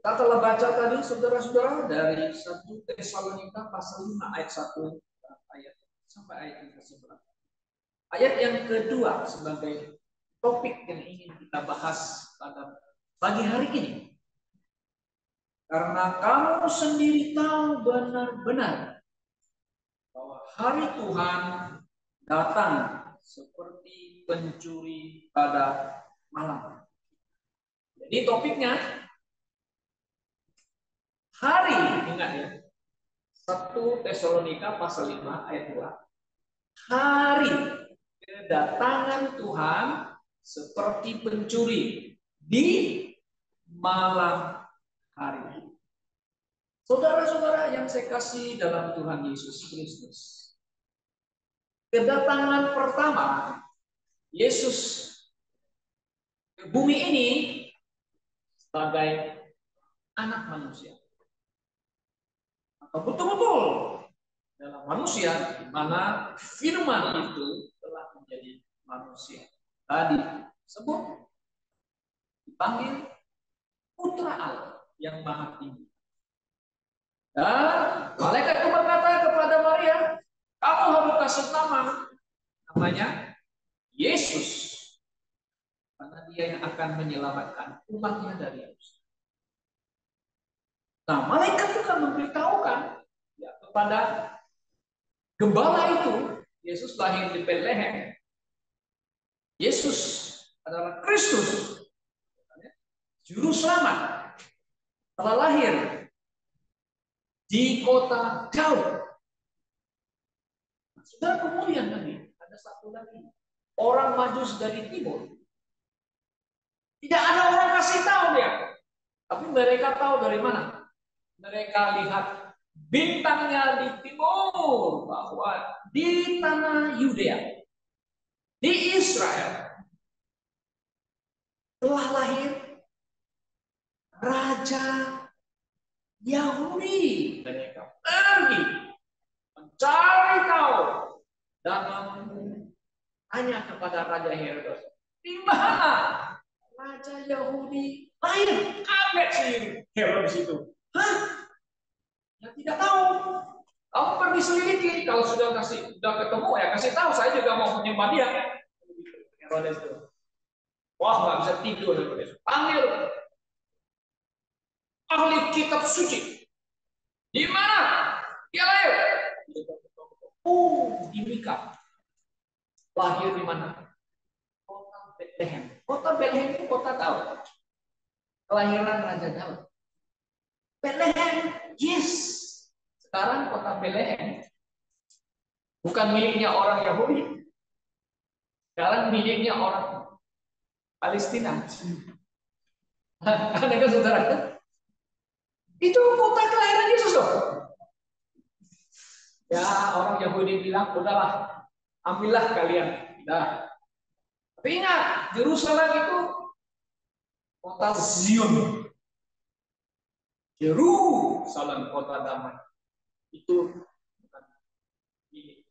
Kita telah baca tadi, saudara-saudara, dari 1 Tesalonika pasal 5 ayat 1 ayat sampai ayat yang ke-11. Ayat yang kedua sebagai topik yang ingin kita bahas pada pagi hari ini. Karena kamu sendiri tahu benar-benar bahwa hari Tuhan datang seperti pencuri pada malam. Jadi topiknya hari, ingat ya. 1 Tesalonika pasal 5 ayat 2. Hari kedatangan Tuhan seperti pencuri di malam hari. Saudara-saudara yang saya kasih dalam Tuhan Yesus Kristus, kedatangan pertama Yesus ke bumi ini sebagai anak manusia. Atau betul-betul dalam manusia, di mana firman itu telah menjadi manusia. Tadi sebut dipanggil Putra Allah yang Maha Tinggi. Dan malaikat itu berkata kepada Maria, kamu harus kasih namanya Yesus, karena dia yang akan menyelamatkan umatnya dari dosa. Nah, malaikat juga memberitahukan ya, kepada gembala itu, Yesus lahir di Bethlehem. Yesus adalah Kristus, juru selamat, telah lahir di kota Daud. Sudah kemudian lagi ada satu lagi orang Majus dari timur. Tidak ada orang kasih tahu dia, tapi mereka tahu dari mana. Mereka lihat bintangnya di timur, bahwa di tanah Yudea, di Israel, telah lahir Raja Yahudi. Mereka pergi mencari tahu dan hanya kepada Raja Herodes, di mana Raja Yahudi lahir. Kaget sih Herodes itu. Hah? Ya tidak tahu. Kamu pergi selidiki. Kalau sudah ketemu ya kasih tahu. Saya juga mau menyembah dia. Herodes itu. Wah, nggak bisa tidur Herodes. Panggil ahli kitab suci. Di mana dia lahir? Oh, di Mika. Lahir di mana? Kota Bethlehem. Kota Bethlehem itu kota Daud. Kelahiran Raja Daud. Bethlehem, yes. Sekarang kota Bethlehem bukan miliknya orang Yahudi. Sekarang miliknya orang Palestina. Ada kan saudara? Itu kota kelahiran Yesus loh. Ya, orang Yahudi bilang, udahlah, ambillah kalian. Nah, tapi ingat, Yerusalem itu kota Zion. Yerusalem kota damai. Itu bukan ini.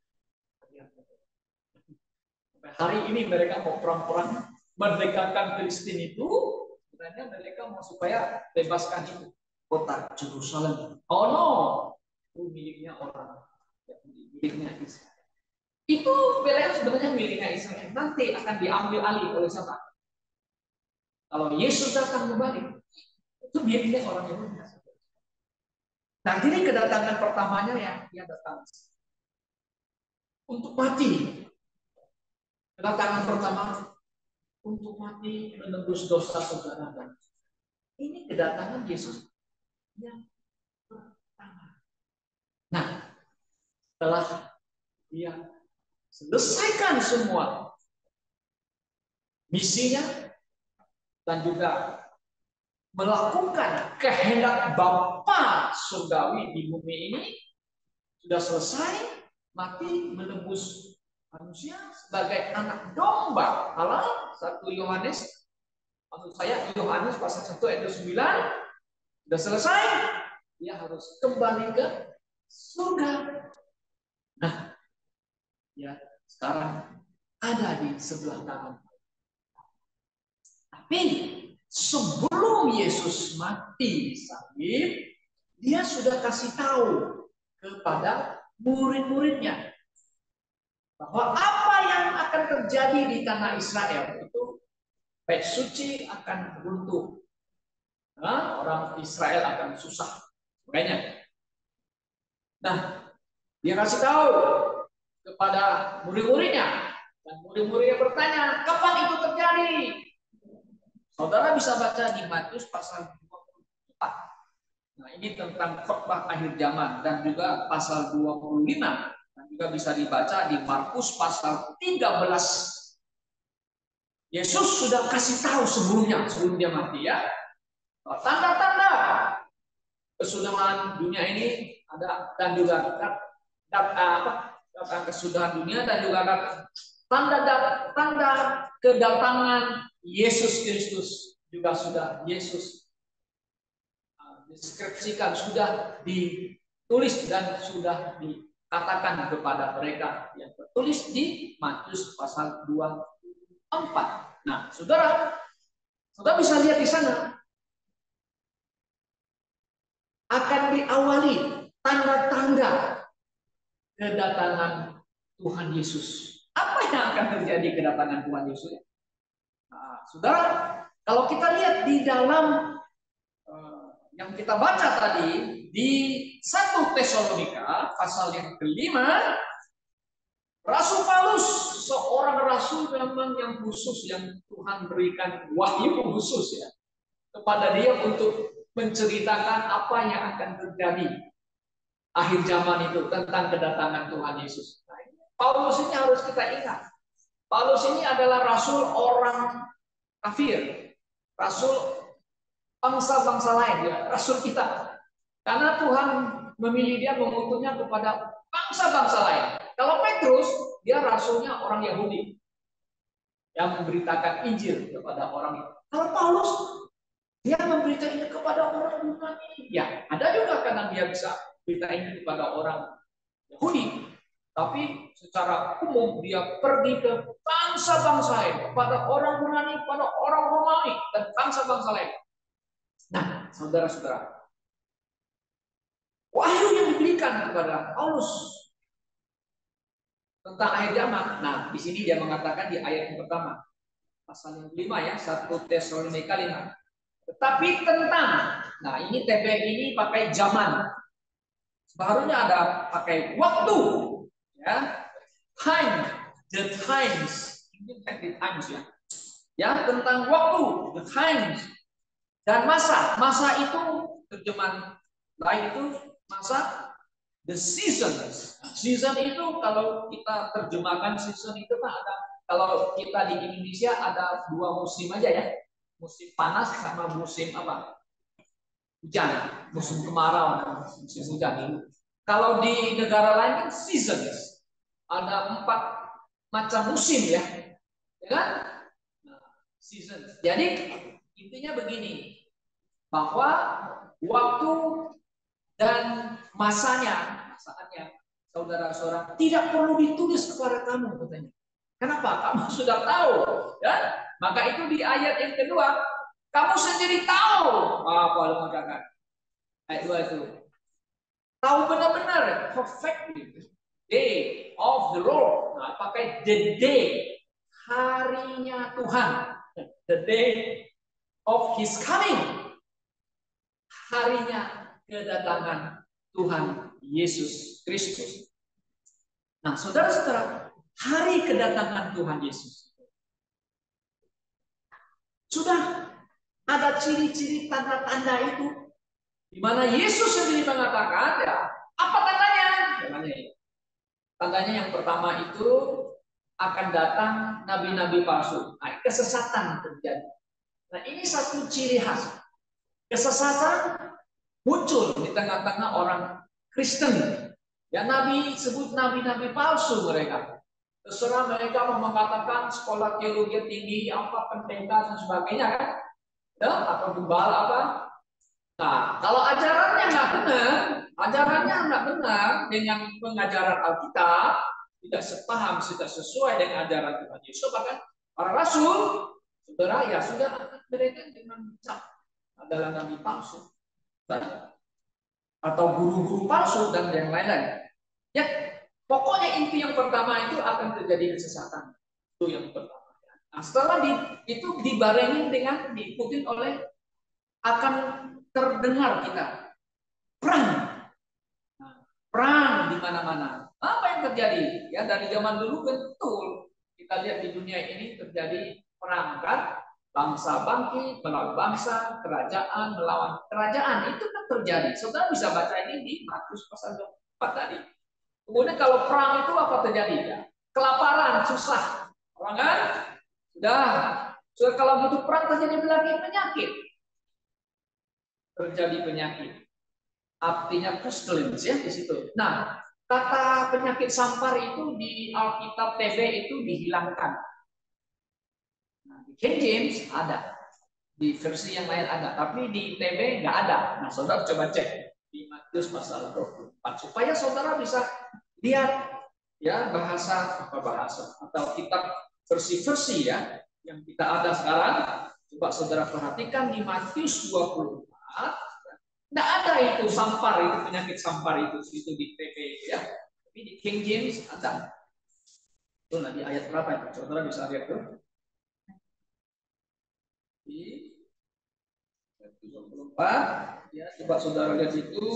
Sampai hari ini mereka mau perang-perang merdekakan Kristen itu, sebenarnya mereka mau supaya bebaskan itu kota Yerusalem. Oh no, itu miliknya orang, miliknya Israel. Itu Bethlehem sebenarnya miliknya Israel. Nanti akan diambil alih oleh siapa? Kalau Yesus datang kembali, itu miliknya orang Yahudi. Nah, jadi kedatangan pertamanya ya, dia datang untuk mati. Kedatangan pertama untuk mati menembus dosa saudara dan ini kedatangan Yesus yang pertama. Nah, setelah dia selesaikan semua misinya dan juga melakukan kehendak Bapa surgawi di bumi ini, sudah selesai mati menebus manusia sebagai anak domba Allah. 1 Yohanes, maksud saya Yohanes pasal 1 ayat 9, sudah selesai, dia harus kembali ke surga. Nah, ya sekarang ada di sebelah kanan. Tapi sebelum Yesus mati di salib, dia sudah kasih tahu kepada murid-muridnya bahwa apa yang akan terjadi di tanah Israel itu bait suci akan runtuh. Nah, orang Israel akan susah. Makanya. Nah, dia kasih tahu kepada murid-muridnya. Dan murid-muridnya bertanya, kapan itu terjadi? Saudara bisa baca di Matius pasal 24. Nah, ini tentang khotbah akhir zaman. Dan juga pasal 25. Dan juga bisa dibaca di Markus pasal 13. Yesus sudah kasih tahu sebelumnya, sebelum dia mati ya. Tanda-tanda kesudahan dunia ini ada, dan juga datang kesudahan dunia, dan juga tanda kedatangan Yesus Kristus juga sudah Yesus deskripsikan, sudah ditulis dan sudah dikatakan kepada mereka yang tertulis di Matius pasal 24. Nah, saudara bisa lihat di sana akan diawali tanda-tanda kedatangan Tuhan Yesus. Apa yang akan terjadi kedatangan Tuhan Yesus? Nah, saudara, kalau kita lihat di dalam yang kita baca tadi di 1 Tesalonika pasal yang kelima, Rasul Paulus, seorang rasul memang yang khusus, yang Tuhan berikan wahyu khusus ya kepada dia untuk menceritakan apa yang akan terjadi akhir zaman itu tentang kedatangan Tuhan Yesus. Nah, Paulus ini harus kita ingat. Paulus ini adalah rasul orang kafir, rasul bangsa-bangsa lain, ya, rasul kita. Karena Tuhan memilih dia, mengutusnya kepada bangsa-bangsa lain. Kalau Petrus, dia rasulnya orang Yahudi yang memberitakan Injil kepada orang itu. Kalau Paulus, dia memberitakan kepada orang Yunani. Ya, ada juga kadang dia bisa berita ini kepada orang Yahudi, tapi secara umum dia pergi ke bangsa-bangsa lain, kepada orang Yunani, kepada orang Romawi, dan bangsa-bangsa lain. Nah, saudara-saudara, wahyu yang diberikan kepada Paulus tentang akhir zaman. Nah, di sini dia mengatakan di ayat yang pertama, pasal yang 5 ya, 1 Tesalonika 5. Tetapi tentang, nah ini TB ini pakai zaman. Seharusnya ada pakai waktu, ya, time, the times, ini the times ya, ya tentang waktu, the times, dan masa. Masa itu terjemahan lain itu masa, the seasons. Season itu kalau kita terjemahkan season itu kan ada, kalau kita di Indonesia ada dua musim aja ya. Musim panas sama musim apa? Hujan, musim kemarau dan musim hujan. Kalau di negara lain kan seasons, ada 4 macam musim ya, kan? Nah, seasons. Jadi intinya begini, bahwa waktu dan masanya, saatnya, saudara-saudara tidak perlu ditulis kepada kamu katanya. Kenapa? Kamu sudah tahu, ya? Maka itu di ayat yang kedua, kamu sendiri tahu apa yang mengatakan. Ayat 2 itu. Tahu benar-benar, perfectly. Day of the Lord. Nah, pakai the day. Harinya Tuhan. The day of His coming. Harinya kedatangan Tuhan Yesus Kristus. Nah, saudara-saudara, hari kedatangan Tuhan Yesus. Sudah ada ciri-ciri tanda-tanda itu, di mana Yesus sendiri mengatakan, ya, apa tandanya? Tandanya yang pertama itu akan datang nabi-nabi palsu. Nah, kesesatan terjadi. Nah, ini satu ciri khas. Kesesatan muncul di tengah-tengah orang Kristen. Ya, nabi sebut nabi-nabi palsu mereka. Terserah mereka mau mengatakan sekolah teologi tinggi, apa pendeta dan sebagainya kan, ya, atau gembala apa. Nah, kalau ajarannya nggak benar dengan pengajaran Alkitab, tidak sepaham, tidak sesuai dengan ajaran Tuhan Yesus, bahkan para rasul, saudara ya sudah mereka dengan cap adalah nabi palsu atau guru-guru palsu dan yang lain-lain. Ya, pokoknya inti yang pertama itu akan terjadi kesesatan. Itu yang pertama. Nah, setelah itu dibarengi dengan diikuti oleh akan terdengar kita perang. Nah, perang di mana-mana. Apa yang terjadi? Ya dari zaman dulu betul kita lihat di dunia ini terjadi perang kan? Bangsa bangkit melawan bangsa, kerajaan melawan kerajaan, itu kan terjadi. Saudara bisa baca ini di Matius pasal 4 tadi. Kemudian kalau perang itu apa terjadi? Ya, kelaparan, susah. Orang kan? Sudah kalau butuh perang terjadi lagi penyakit. Terjadi penyakit. Artinya pestilence ya di situ. Nah, kata penyakit sampar itu di Alkitab TB itu dihilangkan. Nah, di King James ada, di versi yang lain ada, tapi di TB nggak ada. Nah, saudara coba cek di Matius pasal 24 supaya saudara bisa lihat ya bahasa atau kitab versi-versi ya yang kita ada sekarang. Coba saudara perhatikan di Matius 24, nggak ada itu sampar, itu penyakit sampar itu di TB ya. Tapi di King James ada. Itu di ayat berapa itu? Saudara bisa lihat tuh. Di 24 ya, coba saudara lihat itu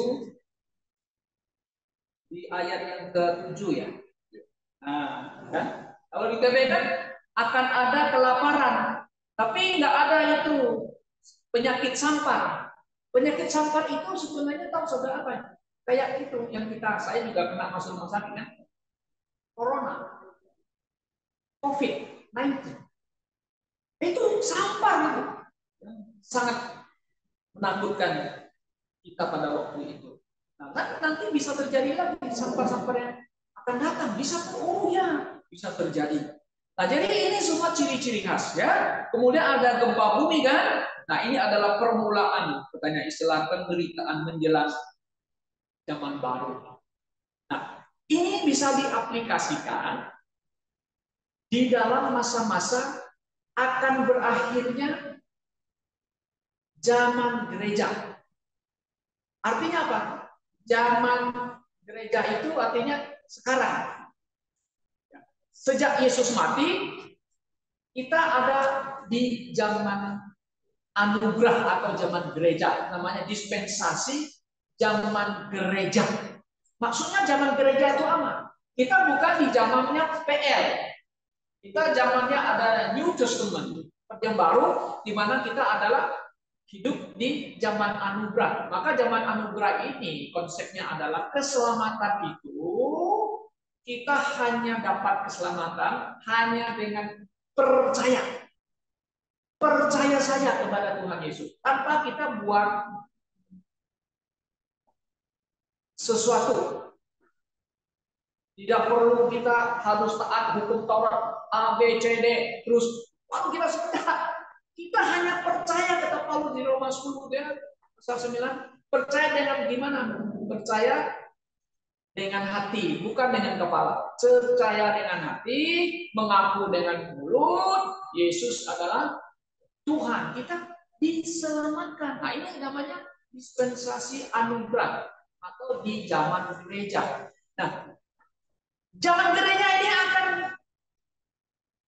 di ayat yang ke-7 ya. Nah, kan? Kalau di TB kan akan ada kelaparan, tapi nggak ada itu penyakit sampar. Penyakit sampar itu sebenarnya tahu saudara apa? Kayak itu yang saya juga kena masuk rumah sakit kan? Corona, COVID-19. Itu sampar itu. Sangat menakutkan kita pada waktu itu. Nah, nanti bisa terjadi lagi sampar-sampar yang akan datang. Bisa bisa terjadi. Nah, jadi ini semua ciri-ciri khas ya. Kemudian ada gempa bumi kan? Nah, ini adalah permulaan katanya istilah penderitaan menjelang zaman baru. Nah, ini bisa diaplikasikan di dalam masa-masa akan berakhirnya zaman gereja. Artinya apa? Zaman gereja itu artinya sekarang. Sejak Yesus mati, kita ada di zaman anugerah atau zaman gereja. Namanya dispensasi zaman gereja. Maksudnya zaman gereja itu apa? Kita bukan di zamannya PL. Kita zamannya ada New Testament. Yang baru, di mana kita adalah hidup di zaman anugerah. Maka zaman anugerah ini konsepnya adalah keselamatan itu kita hanya dapat keselamatan hanya dengan percaya. Percaya saja kepada Tuhan Yesus tanpa kita buat sesuatu. Tidak perlu kita harus taat hukum Taurat A, B, C, D terus lalu kita setia. Kita hanya percaya kata Paulus di Roma 10 ya, pasal 9, percaya dengan gimana? Percaya dengan hati, bukan dengan kepala. Percaya dengan hati, mengaku dengan mulut, Yesus adalah Tuhan. Kita diselamatkan. Nah, ini namanya dispensasi anugerah atau di zaman gereja. Nah, zaman gereja ini akan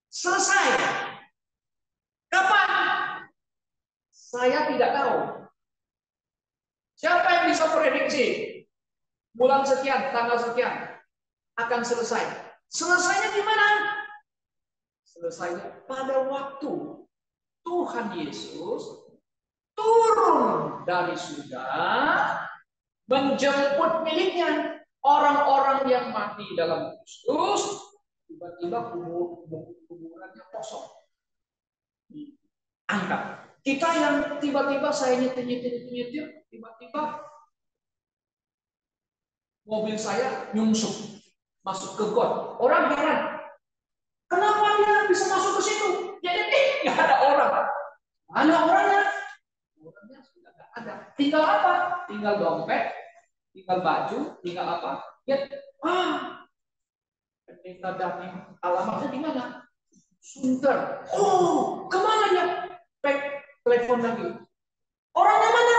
selesai. Kapan? Saya tidak tahu. Siapa yang bisa prediksi? Bulan sekian, tanggal sekian akan selesai. Selesainya di mana? Selesainya pada waktu Tuhan Yesus turun dari surga menjemput miliknya. Orang-orang yang mati dalam Kristus tiba-tiba kuburannya kosong, angkat. Kita yang tiba-tiba saya nyetir, tiba-tiba mobil saya nyungsuk masuk ke got. Orang heran, kenapa dia bisa masuk ke situ? Jadi nggak ada orang. Mana orangnya? Orangnya sudah nggak ada. Tinggal apa? Tinggal dompet, tinggal baju, tinggal apa? Ya, pendeta Dani alamatnya di mana? Sunter. Oh, kemana ya? Telepon lagi. Orangnya mana?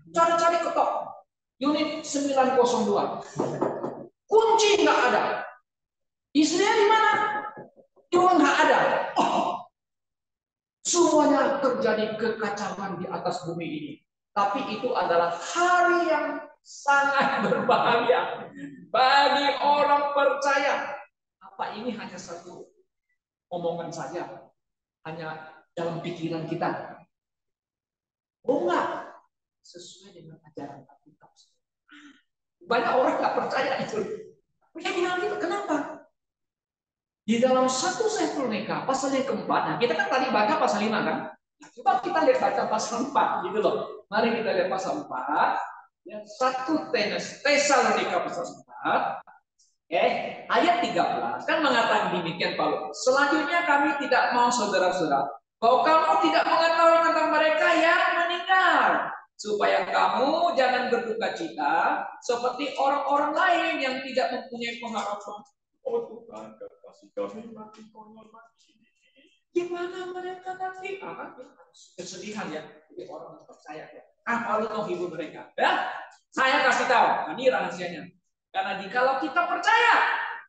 Cari-cari ketok. Unit 902. Kunci nggak ada. Istrinya di mana? Juga nggak ada. Oh, semuanya terjadi kekacauan di atas bumi ini. Tapi itu adalah hari yang sangat berbahagia bagi orang percaya. Apa ini hanya satu omongan saja? Hanya dalam pikiran kita? Oh enggak. Sesuai dengan ajaran Alkitab. Banyak orang nggak percaya itu. Dia bilang gitu, kenapa? Di dalam 1 Tesalonika pasal yang keempat, nah kita kan tadi baca pasal 5 kan? Nah, coba kita lihat baca pasal 4 gitu loh. Mari kita lihat pasal 4. Ya, 1 Tesalonika pasal 4. Ayat 13 kan mengatakan demikian Paulus. Selanjutnya kami tidak mau saudara-saudara bahwa kamu tidak mengetahui tentang mereka yang meninggal, supaya kamu jangan berduka cita seperti orang-orang lain yang tidak mempunyai pengharapan. Oh Tuhan, kasih kami mati konyol mati. Gimana mereka nanti? Kesedihan ya, jadi orang yang percaya ya. Paulus mau hibur mereka. Ya, saya kasih tahu. Nah, ini rahasianya. Karena jikalau kita percaya,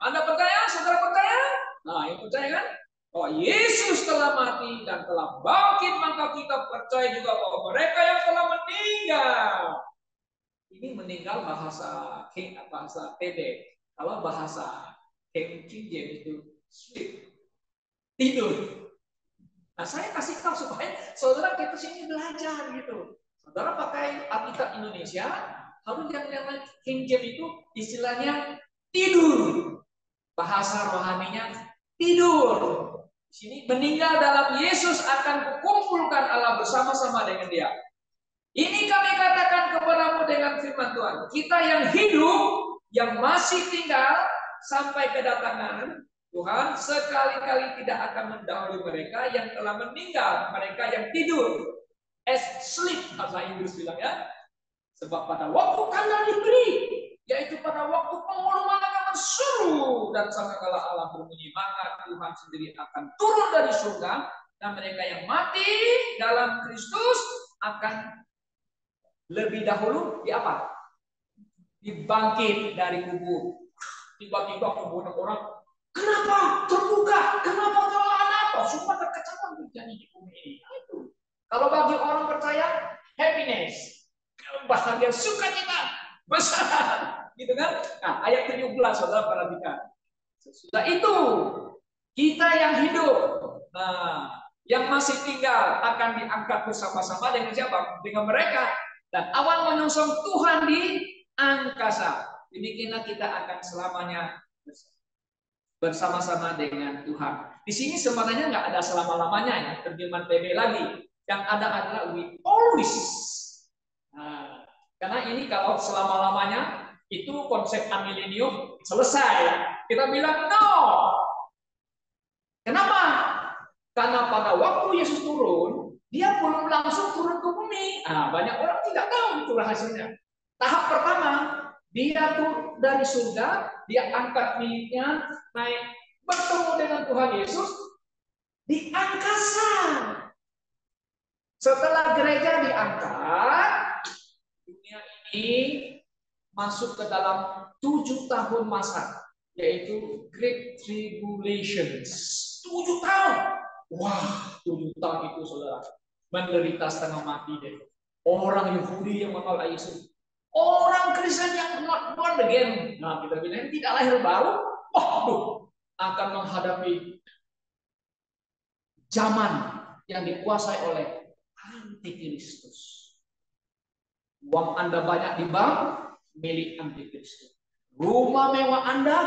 Anda percaya, saudara percaya? Nah, yang percaya kan? Oh, Yesus telah mati dan telah bangkit, maka kita percaya juga bahwa mereka yang telah meninggal. Ini meninggal bahasa TD. Kalau bahasa King James itu sleep, tidur. Nah, saya kasih tahu supaya saudara kita sini belajar gitu. Saudara pakai Alkitab Indonesia, harus yang King James itu istilahnya tidur. Bahasa rohaninya tidur. Di sini meninggal dalam Yesus akan kukumpulkan Allah bersama-sama dengan Dia. Ini kami katakan kepadamu dengan firman Tuhan. Kita yang hidup, yang masih tinggal sampai kedatangan Tuhan, sekali-kali tidak akan mendahului mereka yang telah meninggal, mereka yang tidur. As sleep, bahasa Inggris bilang ya. Sebab pada waktu kalian diberi, yaitu pada waktu pengumuman akan berseru dan sangkakala Allah berbunyi, maka Tuhan sendiri akan turun dari surga dan mereka yang mati dalam Kristus akan lebih dahulu di apa? Dibangkit dari kubur. Tiba-tiba kuburan orang, kenapa terbuka? Kenapa jalan apa? Semua terkecamkan terjadi di bumi ini. Itu. Kalau bagi orang percaya, happiness, bahagia, sukacita, besar, gitu kan? Nah, ayat 17 saudara perhatikan. Sesudah itu kita yang hidup, nah, yang masih tinggal akan diangkat bersama-sama dengan siapa? Dengan mereka. Dan awan menyongsong Tuhan di angkasa. Demikianlah kita akan selamanya bersama-sama dengan Tuhan. Di sini sebenarnya nggak ada selama-lamanya ya, terjemahan PB lagi. Yang ada adalah we always. Nah, karena ini kalau selama-lamanya itu konsep amilenium selesai. Kita bilang no. Kenapa? Karena pada waktu Yesus turun, dia belum langsung turun ke bumi. Nah, banyak orang tidak tahu itu rahasianya. Tahap pertama, dia turun dari surga, dia angkat miliknya, naik bertemu dengan Tuhan Yesus di angkasa. Setelah gereja diangkat, dunia ini masuk ke dalam 7 tahun masa, yaitu Great Tribulations. 7 tahun. Wah, 7 tahun itu saudara menderita setengah mati deh. Orang Yahudi yang menolak Yesus, orang Kristen yang not born again, nah kita bilang tidak lahir baru, akan menghadapi zaman yang dikuasai oleh antikristus. Uang Anda banyak di bank, milik antikristus. Rumah mewah Anda,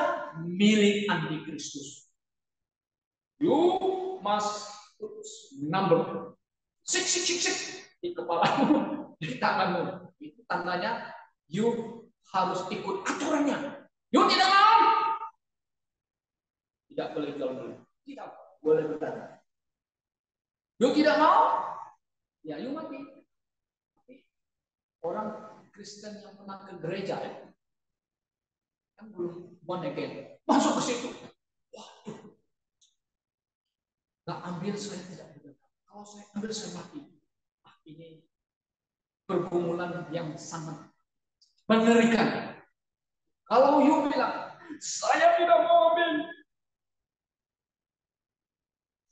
milik antikristus. You must put number 666 di kepalamu, di tanganmu. Itu tandanya you harus ikut aturannya. You tidak mau, tidak boleh jual beli, tidak boleh berdagang. You tidak mau, ya you mati. Orang Kristen yang pernah ke gereja kan belum born again, masuk ke situ. Waduh, nggak ambil saya tidak berdagang. Kalau saya ambil saya mati. ini pergumulan yang sangat mengerikan. Kalau you bilang, saya tidak mau ambil,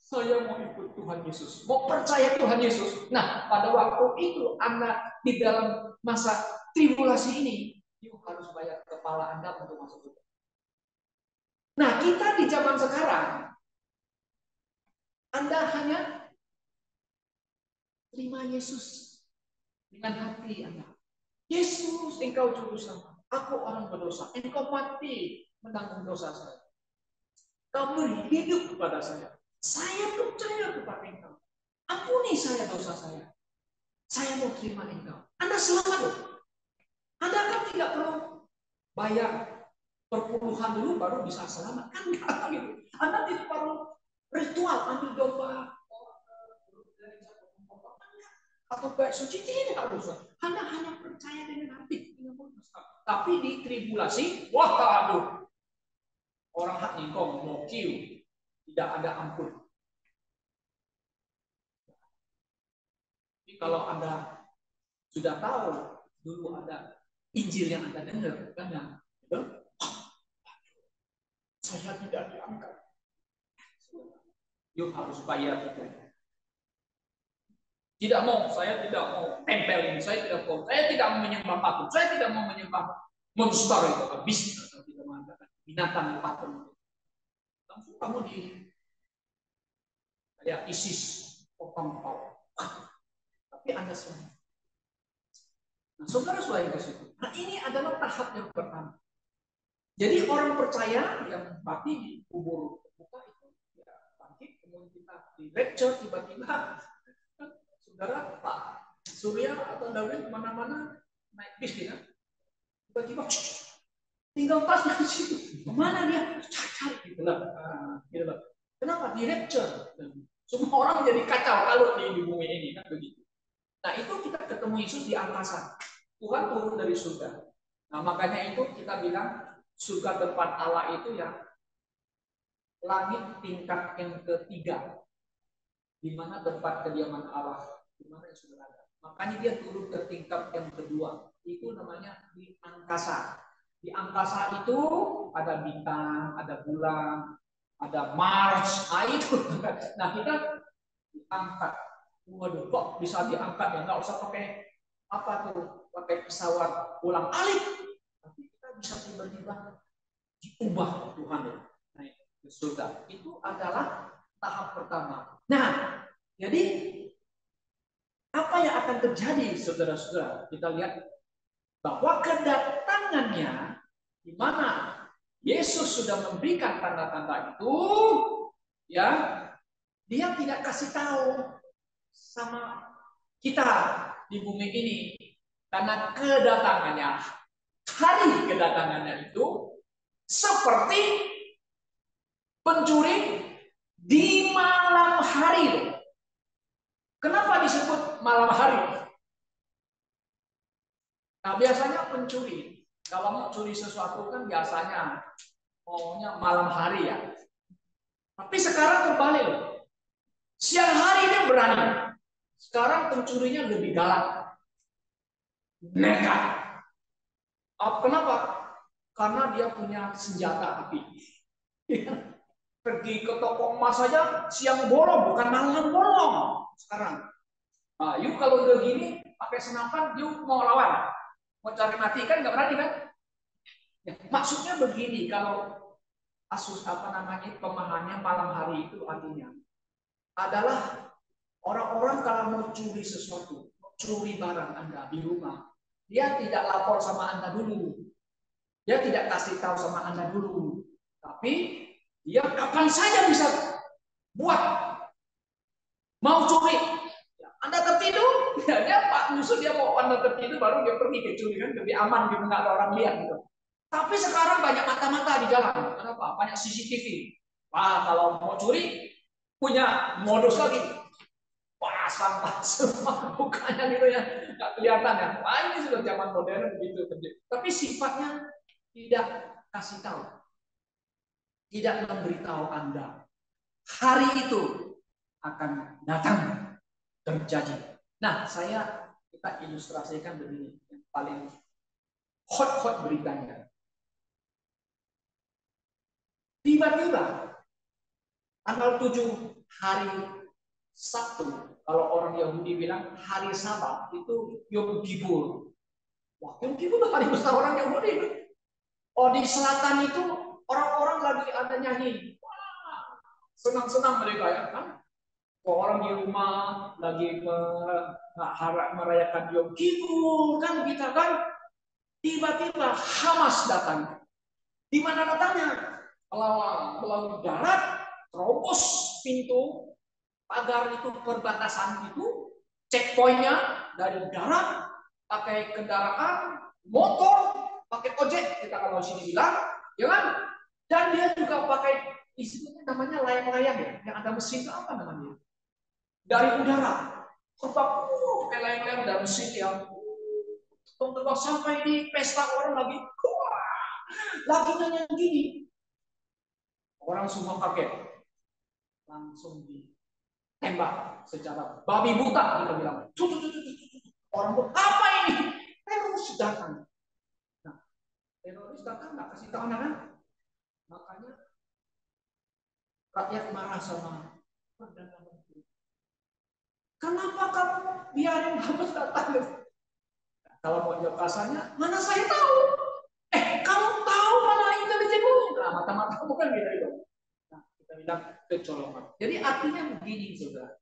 saya mau ikut Tuhan Yesus, mau percaya Tuhan Yesus. Nah, pada waktu itu Anda di dalam masa tribulasi ini, you harus bayar kepala Anda untuk masuk surga. Nah, kita di zaman sekarang, Anda hanya terima Yesus dengan hati Anda. Yesus, engkau juru selamat. Aku orang berdosa. Engkau mati menanggung dosa saya. Kau beri hidup kepada saya. Saya percaya kepada engkau. Ampuni saya dosa saya. Saya mau terima engkau. Anda selamat. Anda kan tidak perlu bayar perpuluhan dulu baru bisa selamat. Kan enggak gitu. Anda tidak perlu ritual ambil domba atau baik suci, tidak usah. Anda hanya percaya dengan hati. Tapi di tribulasi, wah aduh, orang hak ingkong mau kiu, tidak ada ampun. Jadi kalau Anda sudah tahu dulu ada Injil yang Anda dengar, kan ya? Saya tidak diangkat. Yuk harus bayar itu. Tidak mau, saya tidak mau tempel ini, saya tidak mau menyembah patung, saya tidak mau menyembah monster itu, habis atau tidak mengatakan binatang patung. Langsung kamu di kayak ISIS, potong kepala. Tapi Anda semua. Nah, saudara-saudara yang kasih. Nah, ini adalah tahap yang pertama. Jadi orang percaya yang mati di kubur terbuka itu ya bangkit, kemudian kita di lecture tiba-tiba saudara Pak Surya atau David kemana-mana naik bis kan, tiba-tiba tinggal tas di situ, kemana dia cari gitu lah. Kenapa di lecture? Semua orang jadi kacau kalau di bumi ini kan begitu. Nah itu kita ketemu Yesus di angkasa, Tuhan turun dari surga. Nah makanya itu kita bilang surga tempat Allah itu ya langit tingkat yang ketiga, di mana tempat kediaman Allah, di mana yang sudah ada. Makanya dia turun ke tingkat yang kedua, itu namanya di angkasa. Di angkasa itu ada bintang, ada bulan, ada Mars, itu. Nah kita diangkat. Waduh, kok bisa diangkat ya? Nggak usah pakai apa tuh, pakai pesawat ulang alik. Tapi kita bisa tiba-tiba diubah Tuhan ya. Naik ke surga. Itu adalah tahap pertama. Nah, jadi apa yang akan terjadi, saudara-saudara? Kita lihat bahwa kedatangannya di mana Yesus sudah memberikan tanda-tanda itu, ya, dia tidak kasih tahu sama kita di bumi ini karena kedatangannya, hari kedatangannya itu seperti pencuri di malam hari. Kenapa disebut malam hari? Nah, biasanya pencuri kalau mau curi sesuatu kan biasanya maunya malam hari ya. Tapi sekarang kembali loh. Siang hari dia berani. Sekarang pencurinya lebih galak. Nekat. Kenapa? Karena dia punya senjata api. Pergi ke toko emas saja siang bolong, bukan malam bolong. Sekarang. Nah, yuk kalau udah gini pakai senapan, yuk mau lawan. Mau cari mati kan nggak berani kan? Ya, maksudnya begini, kalau pemahamannya malam hari itu artinya adalah orang-orang kalau mau curi sesuatu, mau curi barang Anda di rumah, dia tidak lapor sama Anda dulu, dia tidak kasih tahu sama Anda dulu, tapi dia kapan saja bisa buat mau curi. Anda tertidur, ya, dia Pak musuh dia mau Anda tertidur baru dia pergi ke curi kan lebih aman gitu, nggak ada orang lihat gitu. Tapi sekarang banyak mata-mata di jalan. Kenapa? Banyak CCTV. Wah, kalau mau curi punya modus lagi. Pasang mukanya gitu ya, nggak kelihatan ya. Wah, ini sudah zaman modern begitu. Tapi sifatnya tidak kasih tahu, tidak memberitahu Anda hari itu akan datang terjadi. Nah, kita ilustrasikan begini, yang paling hot beritanya. Tiba-tiba tanggal 7 hari Sabtu, kalau orang Yahudi bilang hari Sabat itu Yom Kippur. Wah, Yom Kippur itu hari besar orang Yahudi. Oh, di selatan itu orang-orang lagi ada nyanyi. Wah, senang-senang mereka ya kan. Orang di rumah lagi merayakan Yom Kippur kan kita kan. Tiba-tiba Hamas datang. Di mana datangnya? Melalui darat, terobos pintu pagar itu, perbatasan itu, checkpointnya dari darat, pakai kendaraan, motor, pakai ojek, kita kalau sini bilang, ya kan? Dan dia juga pakai istilahnya namanya layang-layang ya, yang ada mesin itu apa namanya? Dari udara, terbang, pakai layang-layang dan mesin yang terbang sampai di pesta orang lagi, lagi nanya gini, orang semua kaget, langsung ditembak secara babi buta, kita bilang. Orang pun apa ini? Teroris datang. Nah, teroris datang nggak kasih tahu kan? Makanya rakyat marah sama Perdana Menteri. Kenapa kamu biarin Hamas datang? Kalau mau jawab kasarnya, mana saya tahu? Kamu tahu mana intelijenmu? Nah, mata-mata kamu kan gitu itu. Nah, kita bilang kecolongan. Jadi artinya begini, saudara.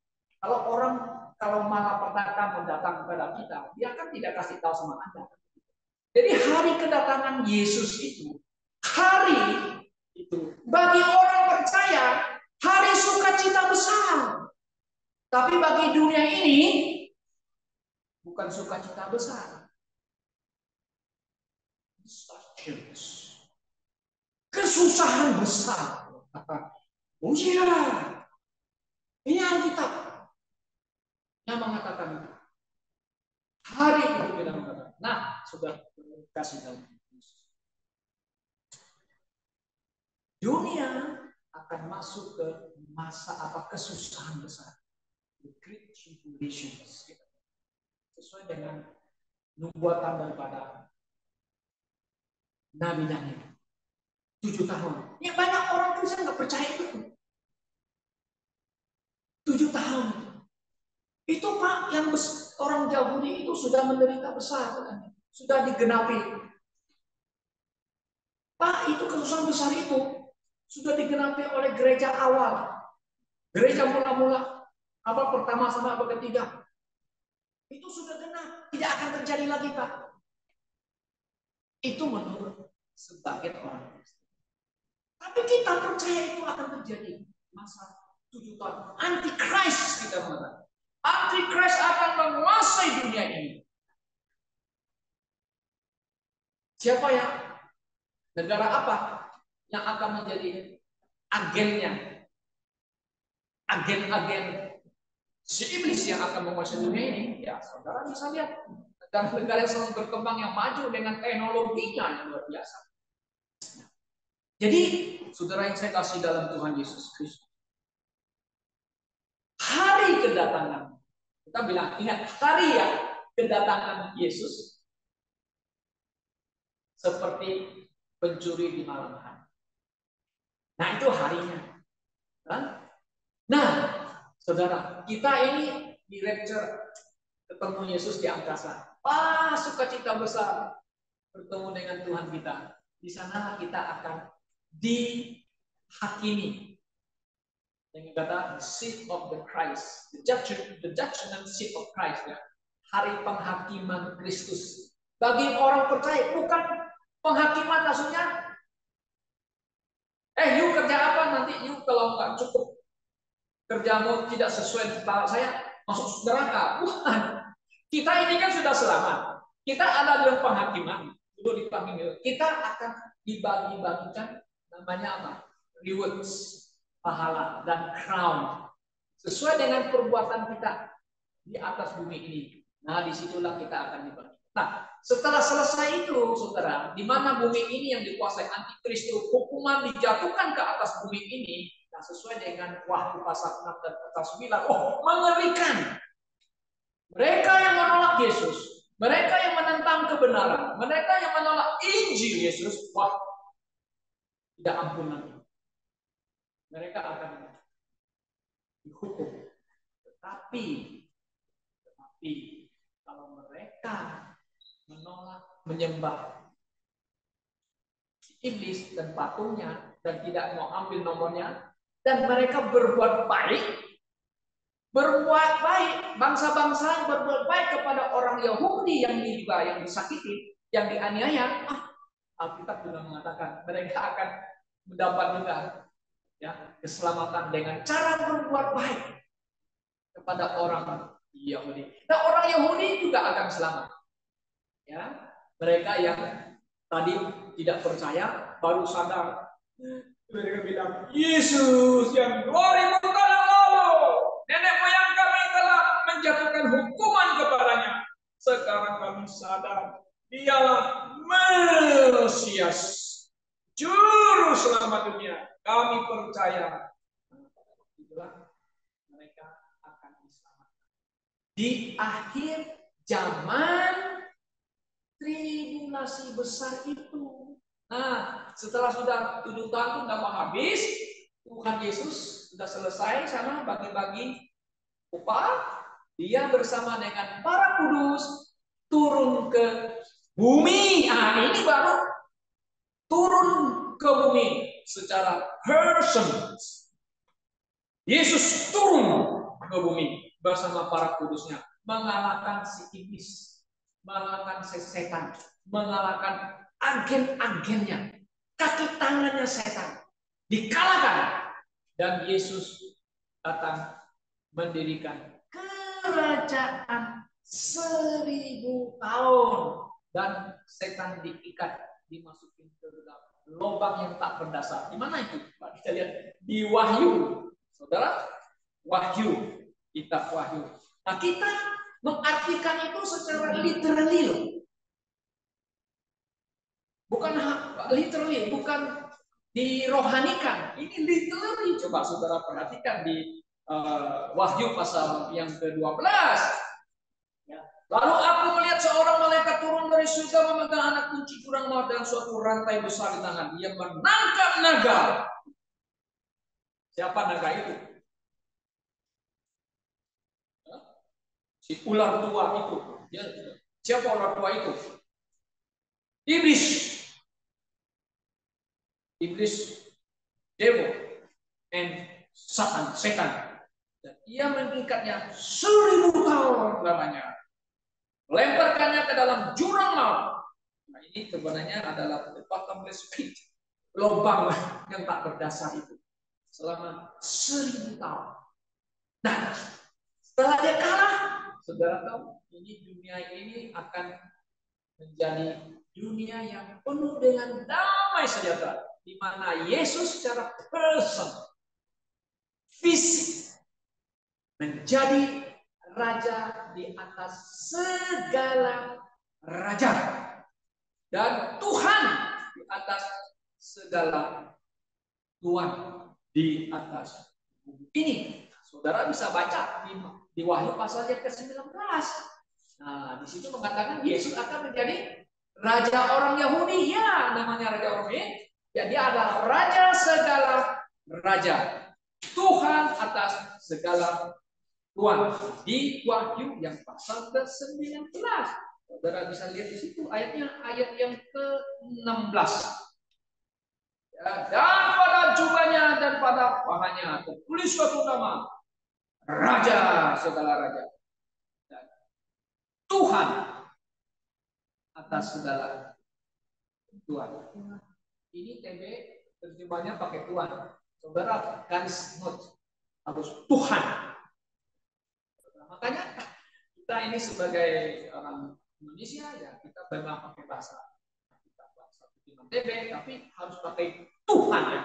Kalau malapetaka mendatang kepada kita, dia kan tidak kasih tahu sama Anda. Jadi hari kedatangan Yesus itu, hari itu bagi orang percaya hari sukacita besar. Tapi bagi dunia ini bukan sukacita besar. Kesusahan besar. Oh iya, ini Alkitab yang mengatakan itu. Hari itu kita mengatakan. Nah, sudah kasih tahu. Dunia akan masuk ke masa kesusahan besar. The Great Tribulation. Sesuai dengan nubuatan daripada Nabi Daniel. 7 tahun. Ya banyak orang Kristen nggak percaya itu. 7 tahun. Itu Pak, yang orang Yahudi itu sudah menderita besar. Sudah digenapi. Pak, itu kesusahan besar itu sudah digenapi oleh gereja awal. Gereja mula-mula pertama sama ketiga. Itu sudah genap, tidak akan terjadi lagi, Pak. Itu menurut sebagian orang Kristen. Tapi kita percaya itu akan terjadi masa 7 tahun. Antichrist kita mengatakan. Antichrist akan menguasai dunia ini. Siapa yang? Negara apa yang akan menjadi agennya? Agen-agen si iblis yang akan menguasai dunia ini? Ya, saudara bisa lihat. Negara-negara yang selalu berkembang, yang maju dengan teknologinya yang luar biasa. Jadi, saudara yang saya kasih dalam Tuhan Yesus Kristus, hari kedatangan, kita bilang, ingat, hari ya kedatangan Yesus seperti pencuri di malam hari. Nah, itu harinya. Nah, saudara, kita ini di rapture ketemu Yesus di angkasa. Wah, sukacita besar bertemu dengan Tuhan kita. Di sana kita akan dihakimi. Yang kata seat of the Christ, the judgment seat of Christ, ya. Hari penghakiman Kristus. Bagi orang percaya, bukan penghakiman maksudnya. You kerja apa nanti? You kalau nggak cukup kerjamu tidak sesuai standar saya, masuk neraka. Bukan. Kita ini kan sudah selamat. Kita ada dalam penghakiman. Sudah dipanggil. Kita akan dibagi-bagikan namanya apa? Rewards, pahala dan crown. Sesuai dengan perbuatan kita di atas bumi ini. Nah, disitulah kita akan dibagi. Nah, setelah selesai itu, saudara, di mana bumi ini yang dikuasai antikristus, hukuman dijatuhkan ke atas bumi ini. Nah, sesuai dengan Wahyu pasal 6 dan pasal 9. Oh, mengerikan. Mereka yang menolak Yesus, mereka yang menentang kebenaran, mereka yang menolak Injil Yesus, wah, tidak ampunan. Mereka akan dihukum. Tetapi kalau mereka menolak menyembah iblis dan patungnya dan tidak mau ambil nomornya, dan mereka berbuat baik, bangsa-bangsa yang berbuat baik kepada orang Yahudi yang disakiti, yang dianiaya, Alkitab juga mengatakan mereka akan mendapat juga ya keselamatan dengan cara berbuat baik kepada orang Yahudi. Nah, orang Yahudi juga akan selamat. Ya, mereka yang tadi tidak percaya baru sadar. Mereka bilang, Yesus yang 2000 tahun lalu nenek moyang kami telah menjatuhkan hukuman kepadanya. Sekarang kami sadar dialah Mesias, juru selamat dunia. Kami percaya. Itulah mereka akan diselamatkan. Di akhir zaman tribulasi besar itu. Nah, setelah sudah 7 tahun itu nggak mau habis, Tuhan Yesus sudah selesai sana bagi-bagi upah. Dia bersama dengan para kudus turun ke bumi. Nah, ini baru turun ke bumi secara person. Yesus turun ke bumi bersama para kudusnya, mengalahkan si iblis, mengalahkan setan, mengalahkan agen-agennya, kaki tangannya setan, dikalahkan. Dan Yesus datang mendirikan kerajaan 1000 tahun. Dan setan diikat, dimasukin ke dalam lubang yang tak berdasar. Di mana itu? Kita lihat di Wahyu. Saudara, Wahyu, kitab Wahyu. Nah, kita mengartikan itu secara literally loh. Bukan literally, bukan dirohanikan. Ini literally. Coba saudara perhatikan di Wahyu pasal yang ke-12. Ya. Lalu aku melihat seorang malaikat turun dari surga memegang anak kunci jurang maut dan suatu rantai besar di tangan. Dia menangkap naga. Siapa naga itu? Si ular tua itu. Ya. Siapa ular tua itu? Iblis. Iblis, devil, and setan. Dan ia mengikatnya 1000 tahun lamanya. Lemparkannya ke dalam jurang maut. Nah, ini sebenarnya adalah the bottomless pit. Lubang yang tak berdasar itu. Selama 1000 tahun. Nah, setelah dia kalah, saudara tahu, ini dunia ini akan menjadi dunia yang penuh dengan damai sejahtera, di mana Yesus secara person, fisik, menjadi raja di atas segala raja dan Tuhan di atas segala tuan di atas bumi ini. Saudara bisa baca di Wahyu pasal yang ke-19. Nah, di situ mengatakan Yesus akan menjadi raja orang Yahudi. Ya, namanya raja orang Yahudi. Ya, dia adalah raja segala raja. Tuhan atas segala tuan. Di Wahyu yang pasal ke-19. Saudara bisa lihat di situ ayatnya, ayat yang ke-16. Ya, dan pada jubahnya dan pada pahanya tertulis suatu nama, Raja segala raja. Dan Tuhan atas segala tuan. Ini TB terjemahnya pakai tuan. Saudara garis note harus Tuhan. Makanya kita ini sebagai orang Indonesia ya kita memang pakai bahasa TB, tapi harus pakai Tuhan ya.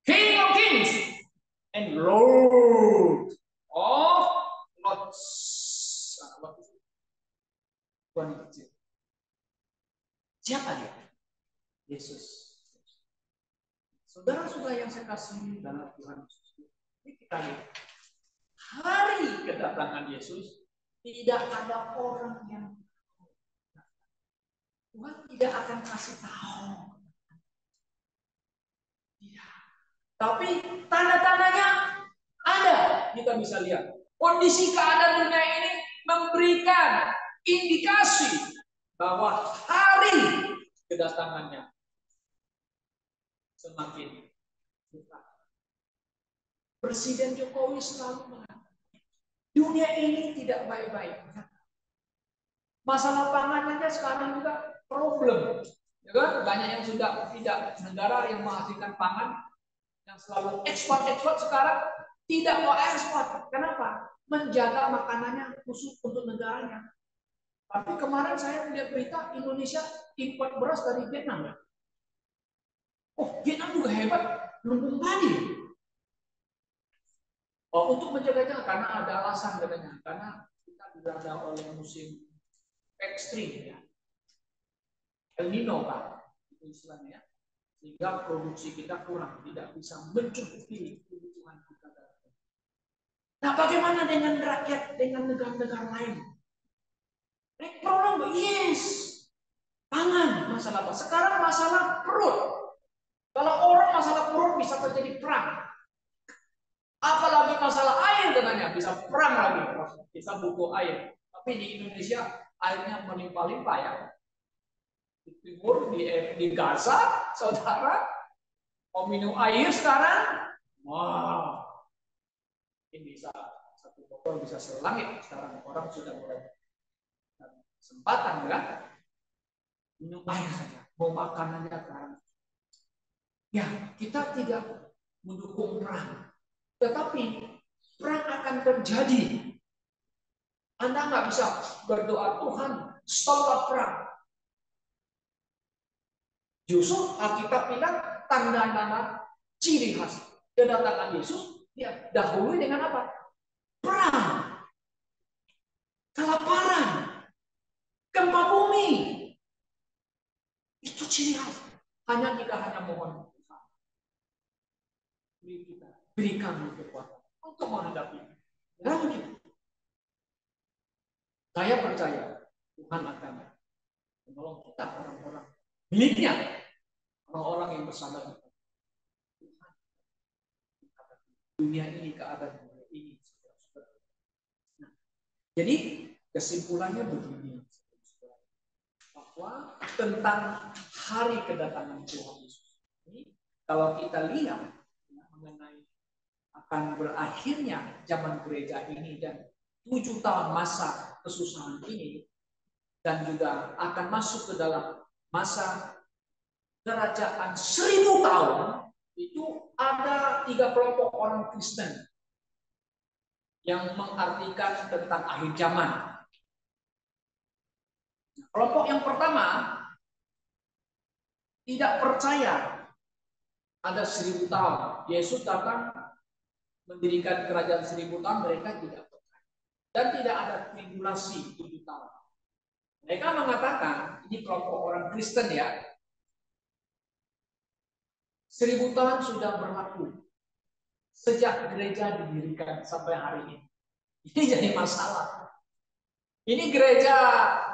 King of Kings and Lord of Lords. Tuhan kecil. Siapa dia? Yesus. Saudara-saudara yang saya kasih dalam Tuhan Yesus. Ini kita lihat hari kedatangan Yesus Tidak ada orang yang Tuhan tidak akan kasih tahu. Tidak. Tapi tanda-tandanya ada. Kita bisa lihat. Kondisi keadaan dunia ini memberikan indikasi bahwa hari kedatangannya semakin dekat. Presiden Jokowi selalu mengatakan, dunia ini tidak baik-baik. Masalah pangan aja sekarang juga problem. Ya kan? Banyak yang sudah tidak, negara yang menghasilkan pangan yang selalu ekspor sekarang tidak mau ekspor. Kenapa? Menjaga makanannya khusus untuk negaranya. Tapi kemarin saya melihat berita Indonesia impor beras dari Vietnam. Ya? Oh, Vietnam juga hebat, lumbung padi. Oh, untuk menjaga karena ada alasan katanya, karena kita dilanda oleh musim ekstrim ya. El Nino Pak, itu istilahnya ya. Sehingga produksi kita kurang, tidak bisa mencukupi kebutuhan kita. Nah, bagaimana dengan rakyat, dengan negara-negara lain? Problem, yes. Pangan, masalah apa? Sekarang masalah perut. Kalau orang masalah perut bisa terjadi perang. Apalagi masalah air katanya, bisa perang lagi. Bisa buku air. Tapi di Indonesia airnya melimpah-limpah ya. Di timur, di Gaza, saudara, mau minum air sekarang, wow, ini bisa satu botol bisa selangit. Sekarang orang sudah mulai kesempatan kan, minum air saja, mau makan aja sekarang. Ya, kita tidak mendukung perang, tetapi perang akan terjadi. Anda nggak bisa berdoa, Tuhan, stoplah perang. Justru Alkitab bilang tanda-tanda ciri khas kedatangan Yesus ya dahului dengan apa? Perang, kelaparan, gempa bumi. Itu ciri khas. Hanya kita hanya mohon Tuhan, berikan kekuatan untuk menghadapi. Dan begitu. Saya percaya Tuhan akan menolong kita orang-orang miliknya, orang-orang yang bersabar. Dunia ini keadaan dunia ini. Nah, jadi kesimpulannya begini, bahwa tentang hari kedatangan Tuhan Yesus ini, kalau kita lihat ya, mengenai akan berakhirnya zaman gereja ini dan 7 tahun masa kesusahan ini, dan juga akan masuk ke dalam masa kerajaan 1000 tahun, itu ada 3 kelompok orang Kristen yang mengartikan tentang akhir zaman. Kelompok yang pertama tidak percaya ada 1000 tahun. Yesus datang mendirikan kerajaan 1000 tahun, mereka tidak percaya. Dan tidak ada tribulasi 7 tahun. Mereka mengatakan, ini kelompok orang Kristen ya, 1000 tahun sudah berlaku sejak gereja didirikan sampai hari ini. Ini jadi masalah. Ini gereja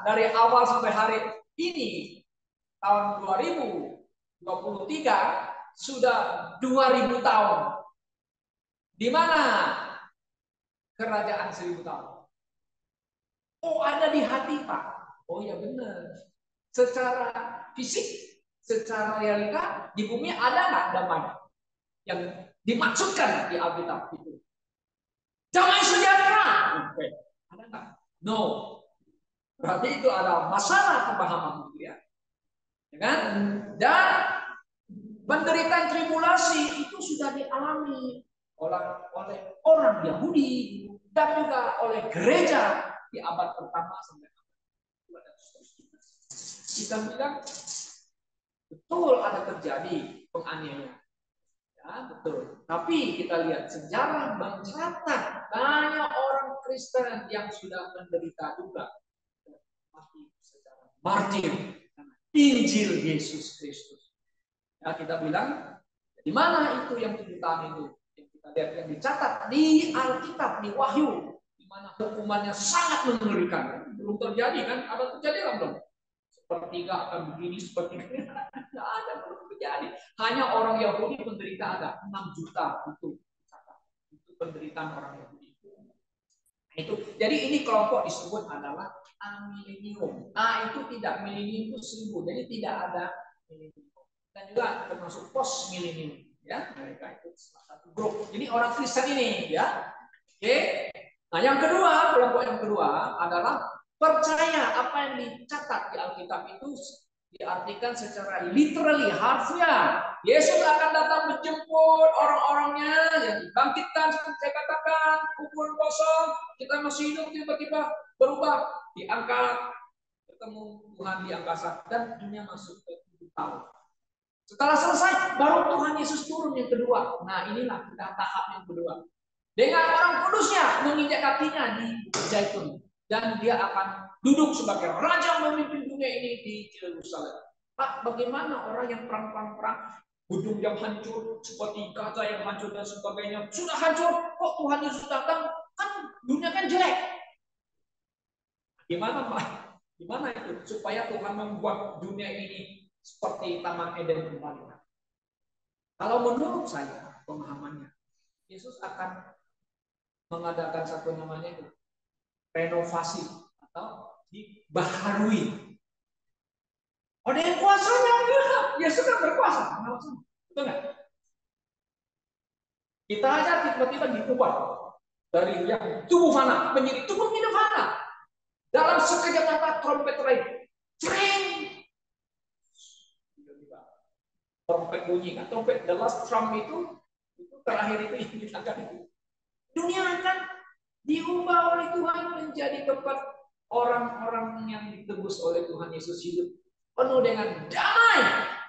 dari awal sampai hari ini, tahun 2023, sudah 2000 tahun. Di mana kerajaan 1000 tahun? Oh, ada di hati, Pak. Oh ya benar. Secara fisik, secara realita, di bumi ada nggak damai yang dimaksudkan di Alkitab itu? Damai sejahtera. Okay. Ada nggak? No. Berarti itu ada masalah pemahaman gitu ya. Ya kan? Dan penderitaan tribulasi itu sudah dialami oleh orang Yahudi dan juga oleh gereja di abad pertama sampai abad kedua dan seterusnya. Kita bilang betul ada terjadi penganiayaan. Ya, betul. Tapi kita lihat sejarah mencatat banyak orang Kristen yang sudah menderita juga mati secara martir karena Injil Yesus Kristus. Ya, kita bilang di mana itu yang 7 tahun itu yang kita lihat yang dicatat di Alkitab di Wahyu mana hukumannya sangat mengerikan. Belum terjadi kan? Ada terjadi kan belum? Sepertiga akan begini, seperti ini. Tidak ada, belum terjadi. Hanya orang Yahudi menderita ada 6 juta itu penderitaan orang Yahudi. Nah, itu. Jadi ini kelompok disebut adalah amilenium. Itu tidak, milenium itu 1000. Jadi tidak ada milenium. Dan juga termasuk post milenium. Ya, mereka itu salah satu grup. Jadi orang Kristen ini, ya. Oke. Nah, yang kedua, kelompok yang kedua adalah percaya apa yang dicatat di Alkitab itu diartikan secara literally, harfiah. Yesus akan datang menjemput orang-orangnya yang dibangkitkan, seperti saya katakan, kubur kosong, kita masih hidup, tiba-tiba berubah, diangkat, ketemu Tuhan di angkasa, dan dunia masuk ke 7 tahun. Setelah selesai, baru Tuhan Yesus turun yang kedua. Nah, inilah kita tahap yang kedua. Dengan orang kudusnya menginjak kakinya di Bukit Zaitun. Dan dia akan duduk sebagai raja memimpin dunia ini di Yerusalem. Pak, bagaimana orang yang perang, gedung yang hancur, seperti Gaza yang hancur dan sebagainya, sudah hancur, kok Tuhan Yesus datang? Kan dunia kan jelek. Gimana Pak? Gimana itu? Supaya Tuhan membuat dunia ini seperti Taman Eden kembali. Kalau menurut saya, pemahamannya, Yesus akan mengadakan satu namanya itu renovasi atau dibaharui. Ada yang kuasanya, Yesus kan berkuasa, betul nggak? Kita aja tiba-tiba diubah dari yang tubuh fana menjadi tubuh nirvana. Dalam sekejap mata trompet terakhir, tring, trompet bunyi kan, trompet the last trump itu terakhir itu yang kita itu. Dunia akan diubah oleh Tuhan menjadi tempat orang-orang yang ditebus oleh Tuhan Yesus hidup penuh dengan damai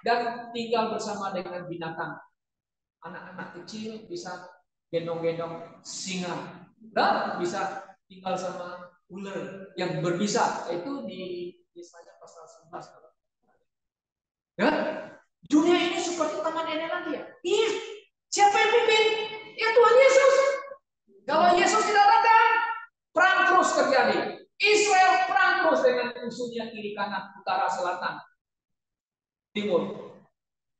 dan tinggal bersama dengan binatang. Anak-anak kecil bisa gendong-gendong singa dan bisa tinggal sama ular yang berbisa. Itu di Yesaya pasal 11. Ya, dunia ini seperti Taman Eden nanti ya. Iya, siapa yang pimpin? Ya Tuhan Yesus. Kalau Yesus tidak datang, perang terus terjadi. Israel perang terus dengan musuhnya kiri kanan, utara selatan, timur.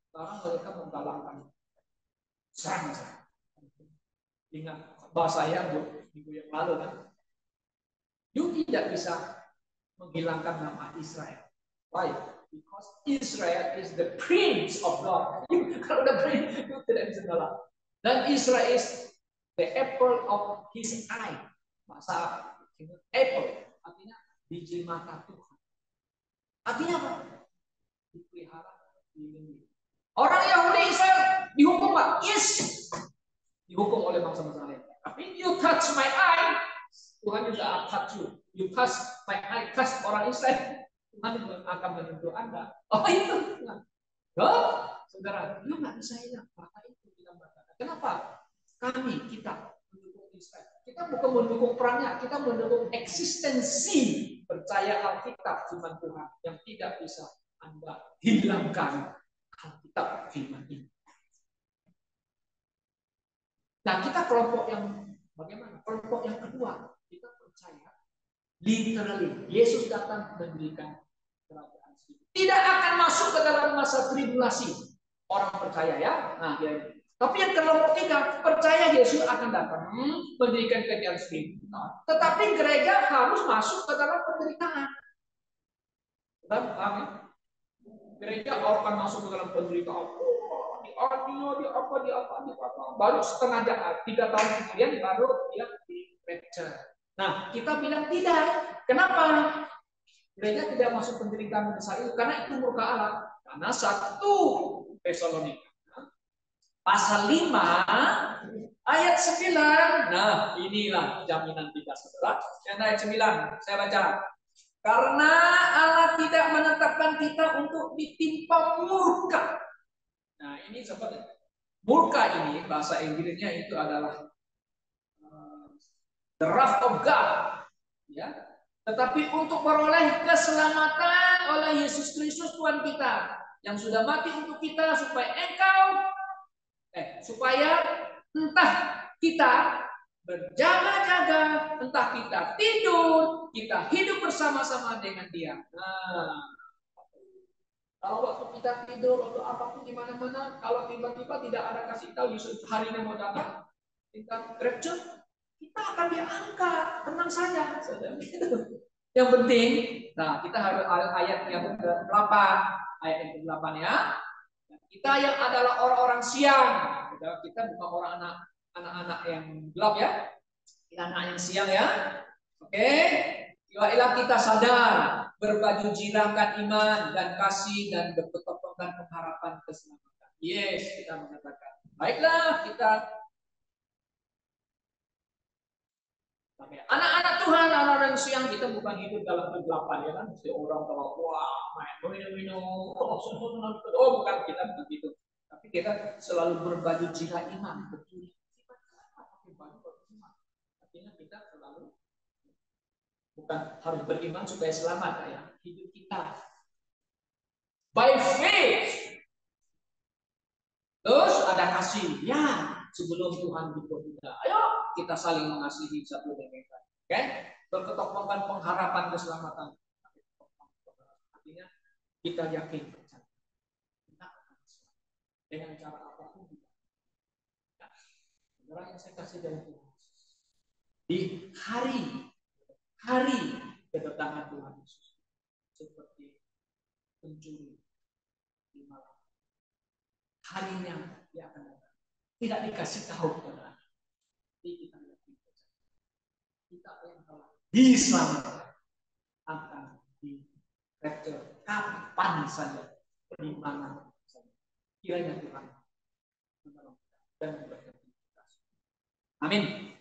Sekarang mereka menggalakkan serang. Ingat bahasa saya minggu yang lalu kan. You tidak bisa menghilangkan nama Israel. Why? Because Israel is the prince of God. Kalau udah prince, itu tidak bisa kalah. Dan Israel is the apple of his eye. Bahasa apple artinya biji mata Tuhan. Artinya apa? Dipelihara, dilindungi. Orang Yahudi Israel dihukum Pak? Yes. Dihukum oleh bangsa-bangsa lain. Tapi you touch my eye, Tuhan juga touch you. You touch my eye, touch orang Israel, Tuhan akan menyentuh Anda. Oh itu. Oh, saudara, lu nggak bisa ingat maka itu kita berkata. Kenapa? Kita mendukung Israel. Kita bukan mendukung perangnya, kita mendukung eksistensi percaya Alkitab firman Tuhan yang tidak bisa Anda hilangkan Alkitab firman ini. Nah, kita kelompok yang bagaimana? Kelompok yang kedua, kita percaya literally Yesus datang mendirikan kerajaan. Tidak akan masuk ke dalam masa tribulasi. Orang percaya ya. Nah, ya. Tapi yang kelompok kita percaya Yesus akan datang mendirikan kerajaan sendiri. Nah, tetapi gereja harus masuk ke dalam penderitaan. Paham ya? Gereja akan masuk ke dalam penderitaan. Di apa. Baru setengah jam, 3 tahun kemudian baru dia di rapture. Nah, kita bilang tidak. Kenapa? Gereja tidak masuk penderitaan besar itu karena itu murka Allah. Karena 1 Tesalonika pasal 5 ayat 9. Nah, inilah jaminan kita saudara. Yang ayat 9 saya baca. Karena Allah tidak menetapkan kita untuk ditimpa murka. Nah, ini seperti murka ini bahasa Inggrisnya itu adalah the wrath of God. Ya. Tetapi untuk beroleh keselamatan oleh Yesus Kristus Tuhan kita yang sudah mati untuk kita supaya entah kita berjaga-jaga, entah kita tidur, kita hidup bersama-sama dengan Dia. Nah, kalau waktu kita tidur, waktu apapun di mana-mana, kalau tiba-tiba tidak ada kasih tahu Yesus hari ini mau datang, kita rapture, kita akan diangkat, tenang saja. Yang penting, nah kita harus ayat yang ke-8, ayat yang ke-8 ya. Kita yang adalah orang-orang siang, kita bukan orang anak-anak yang gelap ya, kita anak yang siang ya. Oke, Ilah kita sadar berbaju jirakan iman dan kasih dan berketokongan pengharapan keselamatan. Yes, kita mengatakan, baiklah kita anak-anak Tuhan, anak-anak siang, kita bukan hidup dalam kegelapan ya kan. Si orang kalau wah main minum-minum, oh bukan, kita bukan gitu. Tapi kita selalu berbaju jira iman, betul. Artinya kita selalu bukan harus beriman supaya selamat ya. Hidup kita by faith. Terus ada kasih ya sebelum Tuhan jemput kita. Ayo kita saling mengasihi satu dengan lain. Oke? Berketokongan pengharapan keselamatan. Artinya kita yakin kita akan selamat dengan cara apapun. Orang yang saya kasih dari Tuhan. Di hari kedatangan Tuhan Yesus seperti pencuri di malam. Harinya dia akan datang. Tidak dikasih tahu kepada kita. Jadi kita yakin kita yang telah diselamatkan akan di rapture kapan saja, di mana saja. Kiranya Tuhan menolong kita dan memberkati kita. Amin.